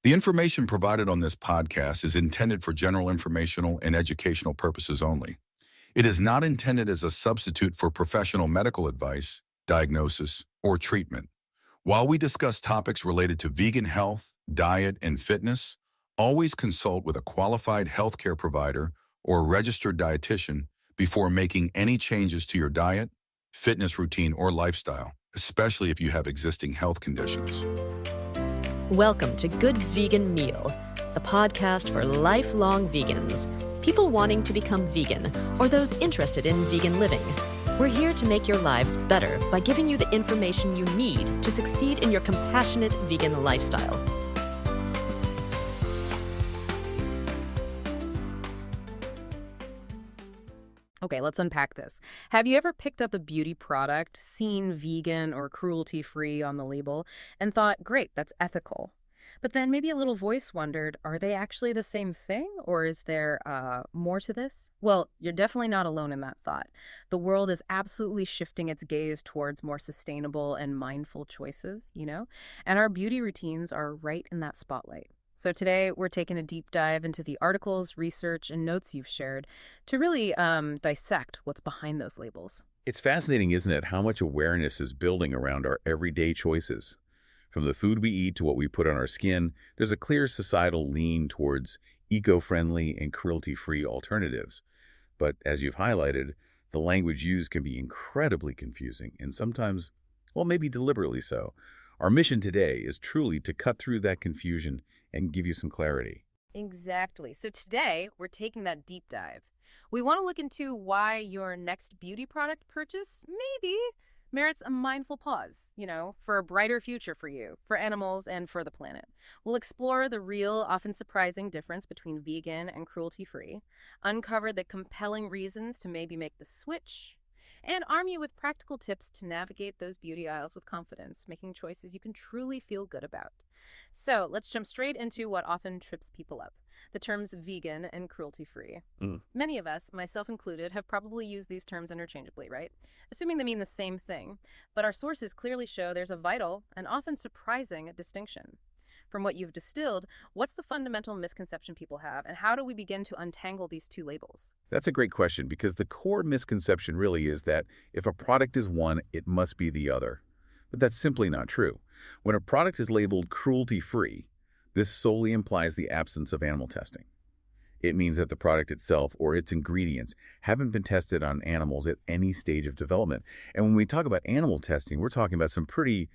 The information provided on this podcast is intended for general informational and educational purposes only. It is not intended as a substitute for professional medical advice, diagnosis, or treatment. While we discuss topics related to vegan health, diet, and fitness, always consult with a qualified healthcare provider or registered dietitian before making any changes to your diet, fitness routine, or lifestyle, especially if you have existing health conditions. Welcome to Good Vegan Meal, the podcast for lifelong vegans, people wanting to become vegan, or those interested in vegan living. We're here to make your lives better by giving you the information you need to succeed in your compassionate vegan lifestyle. Okay, let's unpack this. Have you ever picked up a beauty product, seen vegan or cruelty-free on the label, and thought, great, that's ethical? But then maybe a little voice wondered, are they actually the same thing, or is there more to this? Well, you're definitely not alone in that thought. The world is absolutely shifting its gaze towards more sustainable and mindful choices, and our beauty routines are right in that spotlight. So today, we're taking a deep dive into the articles, research, and notes you've shared to really dissect what's behind those labels. It's fascinating, isn't it, how much awareness is building around our everyday choices. From the food we eat to what we put on our skin, there's a clear societal lean towards eco-friendly and cruelty-free alternatives. But as you've highlighted, the language used can be incredibly confusing and sometimes, well, maybe deliberately so. Our mission today is truly to cut through that confusion and give you some clarity. Exactly. So today, we're taking that deep dive. We want to look into why your next beauty product purchase maybe merits a mindful pause, for a brighter future for you, for animals, and for the planet. We'll explore the real, often surprising difference between vegan and cruelty-free, uncover the compelling reasons to maybe make the switch, and arm you with practical tips to navigate those beauty aisles with confidence, making choices you can truly feel good about. So let's jump straight into what often trips people up, the terms vegan and cruelty-free. Many of us, myself included, have probably used these terms interchangeably, right? Assuming they mean the same thing. But our sources clearly show there's a vital and often surprising distinction. From what you've distilled, what's the fundamental misconception people have, and how do we begin to untangle these two labels? That's a great question because the core misconception really is that if a product is one, it must be the other. But that's simply not true. When a product is labeled cruelty-free, this solely implies the absence of animal testing. It means that the product itself or its ingredients haven't been tested on animals at any stage of development. And when we talk about animal testing, we're talking about some pretty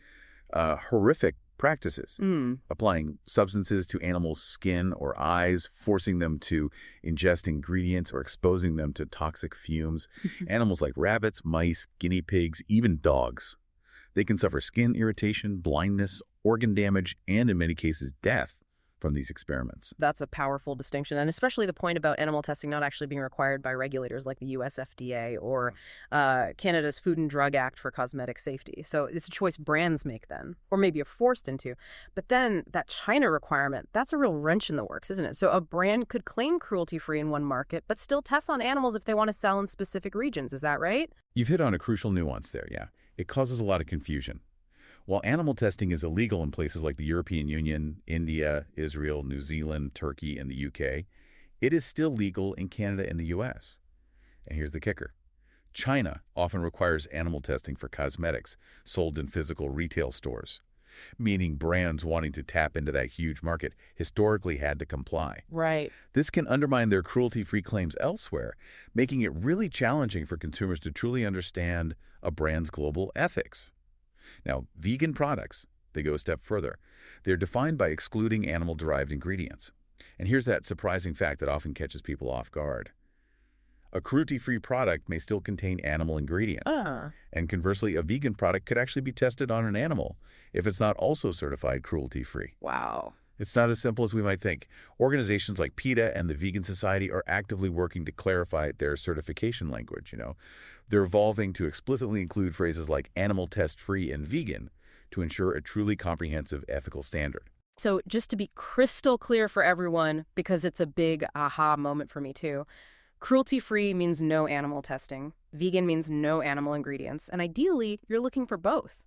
horrific practices, applying substances to animals' skin or eyes, forcing them to ingest ingredients or exposing them to toxic fumes. Animals like rabbits, mice, guinea pigs, even dogs. They can suffer skin irritation, blindness, organ damage, and in many cases, death from these experiments. That's a powerful distinction, and especially the point about animal testing not actually being required by regulators like the US FDA or Canada's Food and Drug Act for cosmetic safety. So it's a choice brands make then, or maybe are forced into. But then that China requirement, that's a real wrench in the works, isn't it? So a brand could claim cruelty-free in one market, but still test on animals if they want to sell in specific regions. Is that right? You've hit on a crucial nuance there, yeah. It causes a lot of confusion. While animal testing is illegal in places like the European Union, India, Israel, New Zealand, Turkey, and the UK, it is still legal in Canada and the US. And here's the kicker. China often requires animal testing for cosmetics sold in physical retail stores, meaning brands wanting to tap into that huge market historically had to comply. Right. This can undermine their cruelty-free claims elsewhere, making it really challenging for consumers to truly understand a brand's global ethics. Now, vegan products, they go a step further. They're defined by excluding animal-derived ingredients. And here's that surprising fact that often catches people off guard. A cruelty-free product may still contain animal ingredients. And conversely, a vegan product could actually be tested on an animal if it's not also certified cruelty-free. Wow. It's not as simple as we might think. Organizations like PETA and the Vegan Society are actively working to clarify their certification language, They're evolving to explicitly include phrases like animal test-free and vegan to ensure a truly comprehensive ethical standard. So just to be crystal clear for everyone, because it's a big aha moment for me too, cruelty-free means no animal testing. Vegan means no animal ingredients. And ideally, you're looking for both.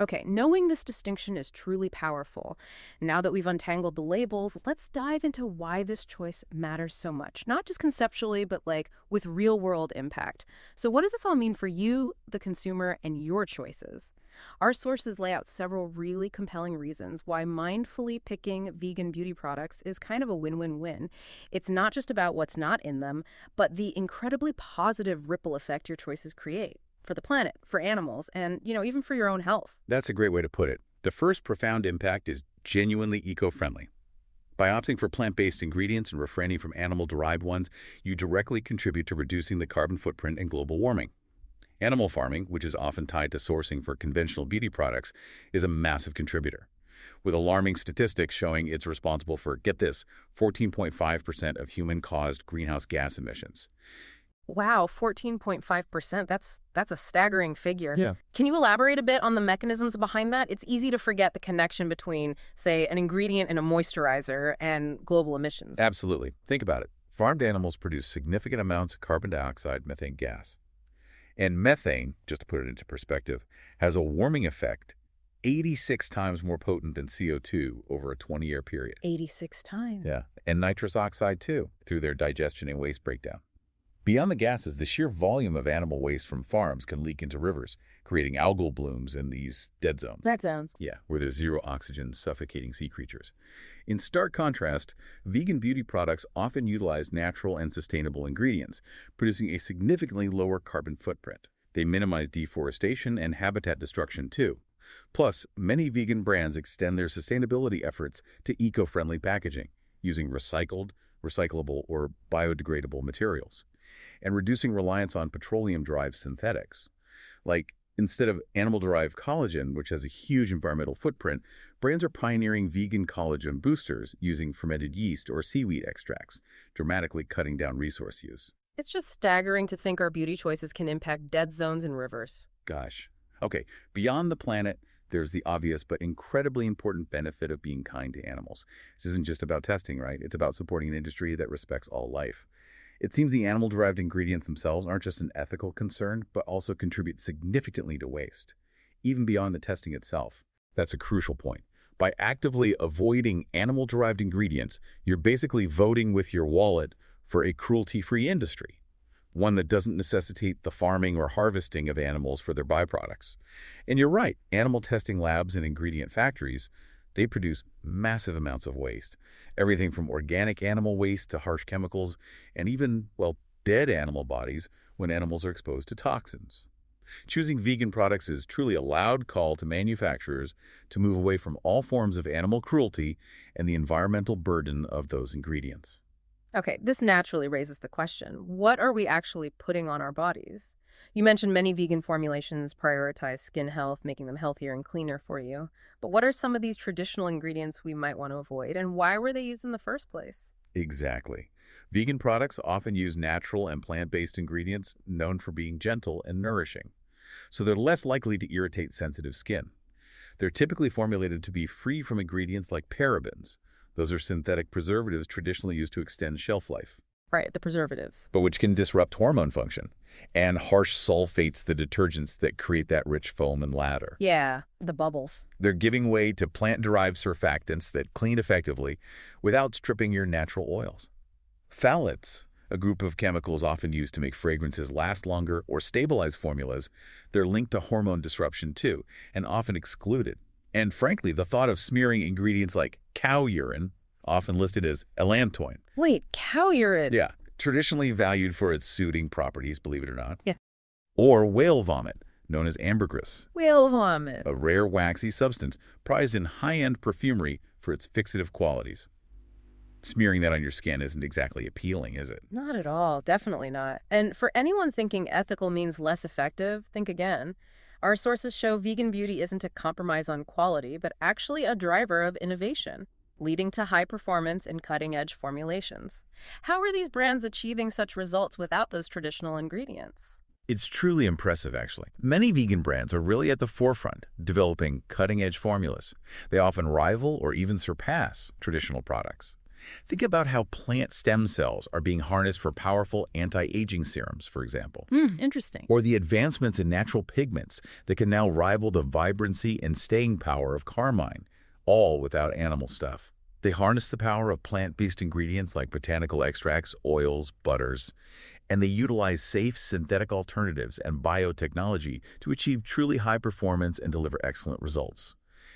Okay, knowing this distinction is truly powerful. Now that we've untangled the labels, let's dive into why this choice matters so much. Not just conceptually, but like with real-world impact. So what does this all mean for you, the consumer, and your choices? Our sources lay out several really compelling reasons why mindfully picking vegan beauty products is kind of a win-win-win. It's not just about what's not in them, but the incredibly positive ripple effect your choices create. For the planet, for animals, and, even for your own health. That's a great way to put it. The first profound impact is genuinely eco-friendly. By opting for plant-based ingredients and refraining from animal-derived ones, you directly contribute to reducing the carbon footprint and global warming. Animal farming, which is often tied to sourcing for conventional beauty products, is a massive contributor, with alarming statistics showing it's responsible for, get this, 14.5% of human-caused greenhouse gas emissions. Wow, 14.5%. That's a staggering figure. Yeah. Can you elaborate a bit on the mechanisms behind that? It's easy to forget the connection between, say, an ingredient in a moisturizer and global emissions. Absolutely. Think about it. Farmed animals produce significant amounts of carbon dioxide, methane gas. And methane, just to put it into perspective, has a warming effect 86 times more potent than CO2 over a 20-year period. 86 times. Yeah. And nitrous oxide, too, through their digestion and waste breakdown. Beyond the gases, the sheer volume of animal waste from farms can leak into rivers, creating algal blooms in these dead zones. Dead zones. Yeah, where there's zero oxygen, suffocating sea creatures. In stark contrast, vegan beauty products often utilize natural and sustainable ingredients, producing a significantly lower carbon footprint. They minimize deforestation and habitat destruction, too. Plus, many vegan brands extend their sustainability efforts to eco-friendly packaging, using recycled, recyclable, or biodegradable materials, and reducing reliance on petroleum-derived synthetics. Like, instead of animal-derived collagen, which has a huge environmental footprint, brands are pioneering vegan collagen boosters using fermented yeast or seaweed extracts, dramatically cutting down resource use. It's just staggering to think our beauty choices can impact dead zones and rivers. Gosh. Okay, beyond the planet, there's the obvious but incredibly important benefit of being kind to animals. This isn't just about testing, right? It's about supporting an industry that respects all life. It seems the animal-derived ingredients themselves aren't just an ethical concern, but also contribute significantly to waste, even beyond the testing itself. That's a crucial point. By actively avoiding animal-derived ingredients, you're basically voting with your wallet for a cruelty-free industry, one that doesn't necessitate the farming or harvesting of animals for their byproducts. And you're right, animal testing labs and ingredient factories, they produce massive amounts of waste. Everything from organic animal waste to harsh chemicals, and even, well, dead animal bodies when animals are exposed to toxins. Choosing vegan products is truly a loud call to manufacturers to move away from all forms of animal cruelty and the environmental burden of those ingredients. Okay, this naturally raises the question, what are we actually putting on our bodies? You mentioned many vegan formulations prioritize skin health, making them healthier and cleaner for you. But what are some of these traditional ingredients we might want to avoid, and why were they used in the first place? Exactly. Vegan products often use natural and plant-based ingredients known for being gentle and nourishing, so they're less likely to irritate sensitive skin. They're typically formulated to be free from ingredients like parabens. Those are synthetic preservatives traditionally used to extend shelf life. Right, the preservatives. But which can disrupt hormone function, and harsh sulfates the detergents that create that rich foam and lather. Yeah, the bubbles. They're giving way to plant-derived surfactants that clean effectively without stripping your natural oils. Phthalates, a group of chemicals often used to make fragrances last longer or stabilize formulas, they're linked to hormone disruption too, and often excluded. And frankly, the thought of smearing ingredients like cow urine, often listed as allantoin. Wait, cow urine? Yeah, traditionally valued for its soothing properties, believe it or not. Yeah. Or whale vomit, known as ambergris, Whale vomit. a rare waxy substance prized in high-end perfumery for its fixative qualities. Smearing that on your skin isn't exactly appealing, is it? Not at all, definitely not. And for anyone thinking ethical means less effective, think again. Our sources show vegan beauty isn't a compromise on quality, but actually a driver of innovation, leading to high performance and cutting-edge formulations. How are these brands achieving such results without those traditional ingredients? It's truly impressive, actually. Many vegan brands are really at the forefront, developing cutting-edge formulas. They often rival or even surpass traditional products. Think about how plant stem cells are being harnessed for powerful anti-aging serums, for example. Interesting. Or the advancements in natural pigments that can now rival the vibrancy and staying power of carmine, all without animal stuff. They harness the power of plant-based ingredients like botanical extracts, oils, butters, and they utilize safe synthetic alternatives and biotechnology to achieve truly high performance and deliver excellent results.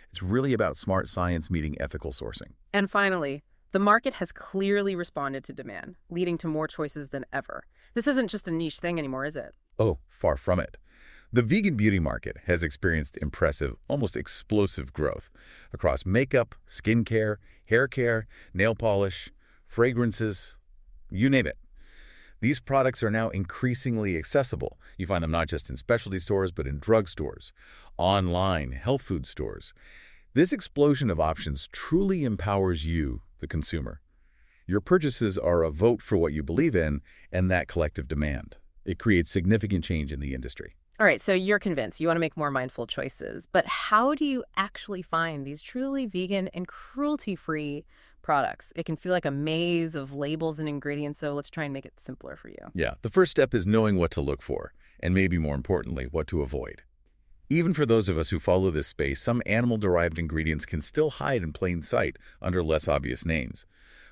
It's really about smart science meeting ethical sourcing. And finally, the market has clearly responded to demand, leading to more choices than ever. This isn't just a niche thing anymore, is it? Oh, far from it. The vegan beauty market has experienced impressive, almost explosive growth across makeup, skincare, hair care, nail polish, fragrances, you name it. These products are now increasingly accessible. You find them not just in specialty stores, but in drugstores, online, health food stores. This explosion of options truly empowers you, the consumer. Your purchases are a vote for what you believe in and that collective demand. It creates significant change in the industry. All right, so you're convinced you want to make more mindful choices, but how do you actually find these truly vegan and cruelty-free products? It can feel like a maze of labels and ingredients, so let's try and make it simpler for you. Yeah, the first step is knowing what to look for, and maybe more importantly, what to avoid. Even for those of us who follow this space, some animal-derived ingredients can still hide in plain sight under less obvious names.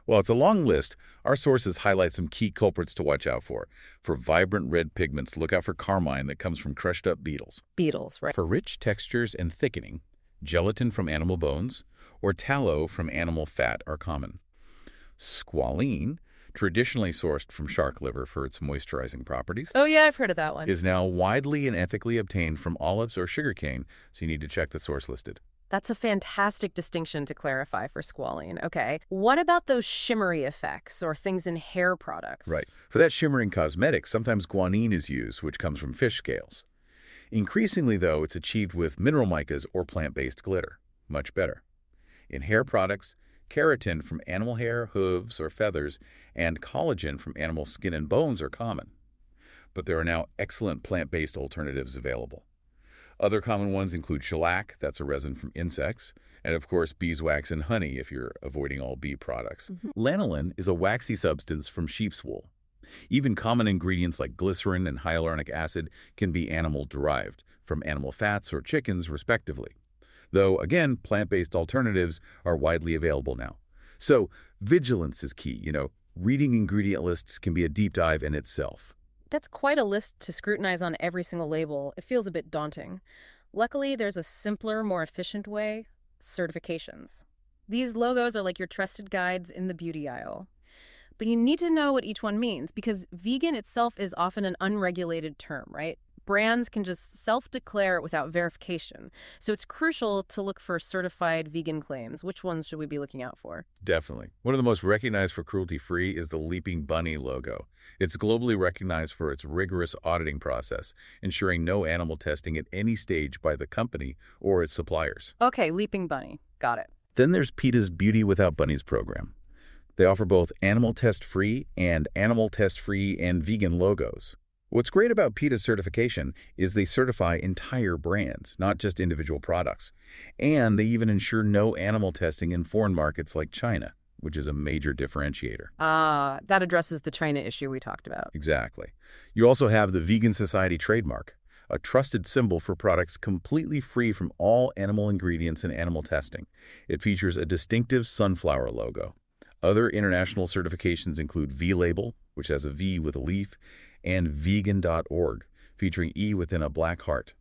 While it's a long list, our sources highlight some key culprits to watch out for. For vibrant red pigments, look out for carmine that comes from crushed up beetles. Beetles, right? For rich textures and thickening, gelatin from animal bones or tallow from animal fat are common. Squalene, traditionally sourced from shark liver for its moisturizing properties, Oh yeah, I've heard of that one. is now widely and ethically obtained from olives or sugarcane, so you need to check the source listed. That's a fantastic distinction to clarify for squalene. Okay, what about those shimmery effects or things in hair products? Right. For that shimmering cosmetics, sometimes guanine is used, which comes from fish scales. Increasingly, though, it's achieved with mineral micas or plant-based glitter. Much better. In hair products, keratin from animal hair, hooves, or feathers, and collagen from animal skin and bones are common. But there are now excellent plant-based alternatives available. Other common ones include shellac, that's a resin from insects, and of course beeswax and honey if you're avoiding all bee products. Lanolin is a waxy substance from sheep's wool. Even common ingredients like glycerin and hyaluronic acid can be animal-derived, from animal fats or chickens, respectively. Though, again, plant-based alternatives are widely available now. So, vigilance is key. Reading ingredient lists can be a deep dive in itself. That's quite a list to scrutinize on every single label. It feels a bit daunting. Luckily, there's a simpler, more efficient way: certifications. These logos are like your trusted guides in the beauty aisle. But you need to know what each one means, because vegan itself is often an unregulated term, right? Brands can just self-declare it without verification. So it's crucial to look for certified vegan claims. Which ones should we be looking out for? Definitely. One of the most recognized for cruelty-free is the Leaping Bunny logo. It's globally recognized for its rigorous auditing process, ensuring no animal testing at any stage by the company or its suppliers. Okay, Leaping Bunny. Got it. Then there's PETA's Beauty Without Bunnies program. They offer both animal test-free and animal test-free and vegan logos. What's great about PETA's certification is they certify entire brands, not just individual products. And they even ensure no animal testing in foreign markets like China, which is a major differentiator. That addresses the China issue we talked about. Exactly. You also have the Vegan Society trademark, a trusted symbol for products completely free from all animal ingredients and animal testing. It features a distinctive sunflower logo. Other international certifications include V-Label, which has a V with a leaf, and vegan.org, featuring E within a black heart.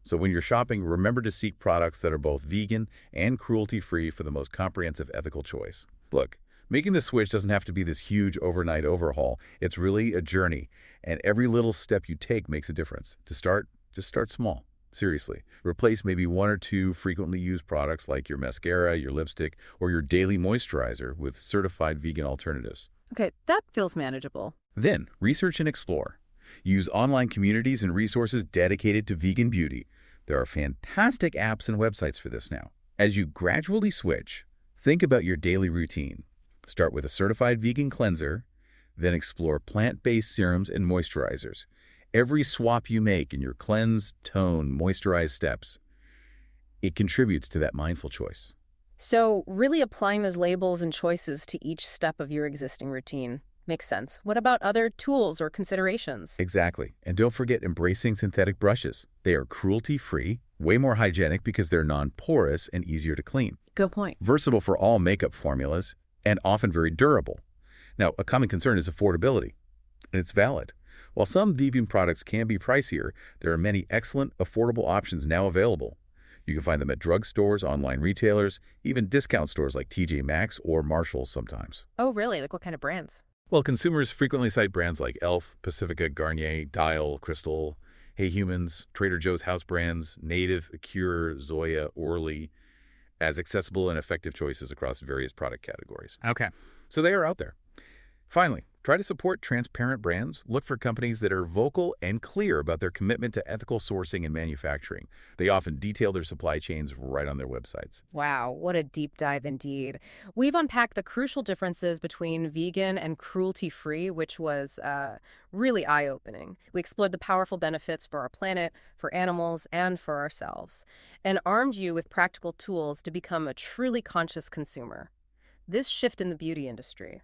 So when you're shopping, remember to seek products that are both vegan and cruelty-free for the most comprehensive ethical choice. Look, making the switch doesn't have to be this huge overnight overhaul. It's really a journey, and every little step you take makes a difference. To start, just start small. Seriously. Replace maybe one or two frequently used products like your mascara, your lipstick, or your daily moisturizer with certified vegan alternatives. Okay, that feels manageable. Then, research and explore. Use online communities and resources dedicated to vegan beauty. There are fantastic apps and websites for this now. As you gradually switch, think about your daily routine. Start with a certified vegan cleanser, then explore plant-based serums and moisturizers. Every swap you make in your cleanse, tone, moisturize steps, it contributes to that mindful choice. So really applying those labels and choices to each step of your existing routine makes sense. What about other tools or considerations? Exactly. And don't forget embracing synthetic brushes. They are cruelty-free, way more hygienic because they're non-porous and easier to clean. Good point. Versatile for all makeup formulas, and often very durable. Now, a common concern is affordability, and it's valid. While some vegan products can be pricier, there are many excellent, affordable options now available. You can find them at drugstores, online retailers, even discount stores like TJ Maxx or Marshall's sometimes. Oh, really? Like what kind of brands? Well, consumers frequently cite brands like Elf, Pacifica, Garnier, Dial, Crystal, Hey Humans, Trader Joe's house brands, Native, Cure, Zoya, Orly, as accessible and effective choices across various product categories. Okay. So they are out there. Finally, try to support transparent brands. Look for companies that are vocal and clear about their commitment to ethical sourcing and manufacturing. They often detail their supply chains right on their websites. Wow, what a deep dive indeed. We've unpacked the crucial differences between vegan and cruelty-free, which was really eye-opening. We explored the powerful benefits for our planet, for animals, and for ourselves, and armed you with practical tools to become a truly conscious consumer. This shift in the beauty industry,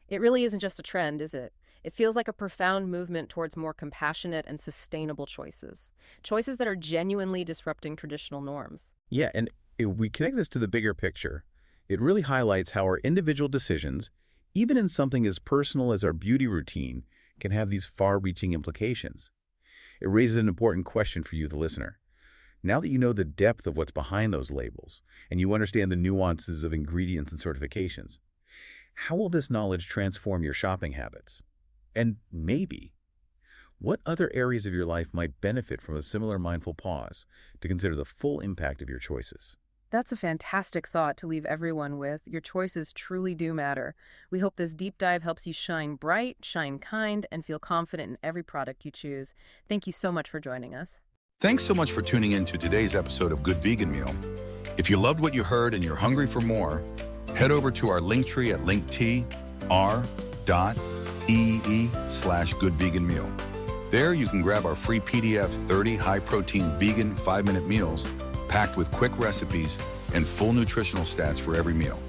it really isn't just a trend, is it? It feels like a profound movement towards more compassionate and sustainable choices. Choices that are genuinely disrupting traditional norms. Yeah, and if we connect this to the bigger picture, it really highlights how our individual decisions, even in something as personal as our beauty routine, can have these far-reaching implications. It raises an important question for you, the listener. Now that you know the depth of what's behind those labels, and you understand the nuances of ingredients and certifications, how will this knowledge transform your shopping habits? And maybe, what other areas of your life might benefit from a similar mindful pause to consider the full impact of your choices? That's a fantastic thought to leave everyone with. Your choices truly do matter. We hope this deep dive helps you shine bright, shine kind, and feel confident in every product you choose. Thank you so much for joining us. Thanks so much for tuning in to today's episode of Good Vegan Meal. If you loved what you heard and you're hungry for more, head over to our link tree at linktr.ee/goodveganmeal. There you can grab our free PDF 30 high-protein vegan 5-minute meals packed with quick recipes and full nutritional stats for every meal.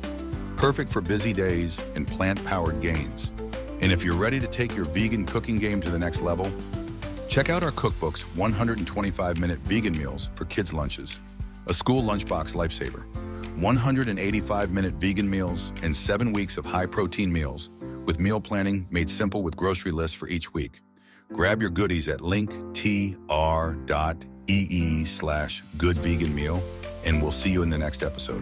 Perfect for busy days and plant-powered gains. And if you're ready to take your vegan cooking game to the next level, check out our cookbook's 125-minute vegan meals for kids' lunches, a school lunchbox lifesaver. 185-minute vegan meals and 7 weeks of high-protein meals with meal planning made simple with grocery lists for each week. Grab your goodies at linktr.ee/goodveganmeal, and we'll see you in the next episode.